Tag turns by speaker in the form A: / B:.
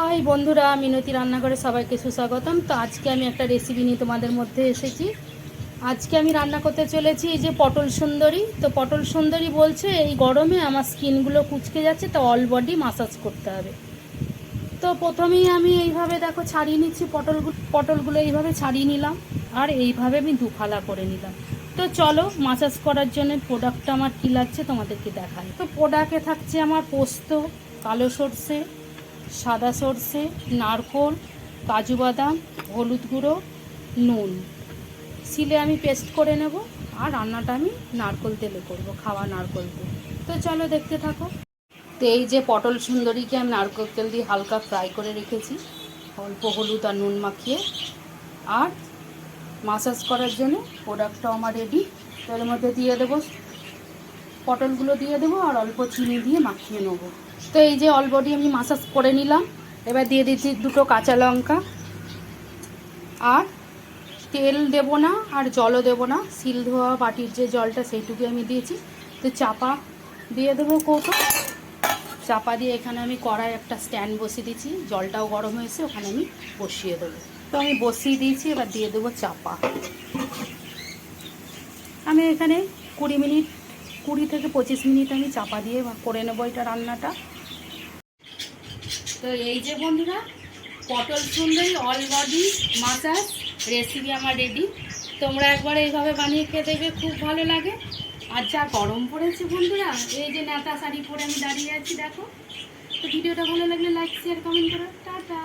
A: High বন্ধুরা, মিনতি রান্নাঘরে সবাইকে সুস্বাগতম। তো আজকে আমি একটা রেসিপি নিয়ে তোমাদের মধ্যে এসেছি। আজকে আমি রান্না করতে চলেছি এই যে পটল সুন্দরী। তো পটল সুন্দরী বলছে এই গরমে আমার স্কিনগুলো কুঁচকে যাচ্ছে, তো অল বডি মাসাজ করতে হবে। তো প্রথমেই আমি এইভাবে দেখো ছাড়িয়ে নিচ্ছি পটলগুলো এইভাবে ছাড়িয়ে নিলাম, আর এইভাবে আমি দুফালা করে নিলাম। তো চলো মাসাজ করার জন্য প্রোডাক্টটা আমার কী লাগছে তোমাদেরকে দেখাই। তো প্রোডাক্টে থাকছে আমার পোস্ত, কালো সর্ষে, সাদা সর্ষে, নারকোল, কাজু বাদাম, হলুদ গুঁড়ো, নুন। শিলে আমি পেস্ট করে নেব, আর রান্নাটা আমি নারকোল তেলে করব, খাওয়া নারকোল তেল। তো চলো দেখতে থাকো। তো এই যে পটল সুন্দরীকে আমি নারকোল তেল দিয়ে হালকা ফ্রাই করে রেখেছি, অল্প হলুদ আর নুন মাখিয়ে। আর মাসাজ করার জন্য প্রোডাক্টটাও আমার রেডি। তো এর মধ্যে দিয়ে দেবো পটলগুলো, দিয়ে দেবো আর অল্প চিনি দিয়ে মাখিয়ে নেবো। তো এই যে অল বডি আমি মাসাজ করে নিলাম। এবার দিয়ে দিচ্ছি দুটো কাঁচা লঙ্কা। আর তেল দেব না আর জলও দেব না, সিল ধোয়া বাটির যে জলটা সেইটুকু আমি দিয়েছি। তো চাপা দিয়ে দেবো কৌটো। চাপা দিয়ে এখানে আমি কড়াই একটা স্ট্যান্ড বসিয়ে দিয়েছি, জলটাও গরম হয়েছে, ওখানে আমি বসিয়ে দেবো। তো আমি বসিয়ে দিয়েছি, এবার দিয়ে দেবো চাপা। আমি এখানে 20 থেকে 25 মিনিট আমি চাপা দিয়ে করে নেবো এটা রান্নাটা। তো এই যে বন্ধুরা, পটল সুন্দরী অল বডি মাসাজ রেসিপি আমার রেডি। তোমরা একবার এইভাবে বানিয়ে খেয়ে দেখবে, খুব ভালো লাগে। আর যা গরম পড়েছে বন্ধুরা, এই যে নেতা শাড়ি পরে আমি দাঁড়িয়ে আছি দেখো। তো ভিডিওটা ভালো লাগলে লাইক শেয়ার কমেন্ট করো। টাটা।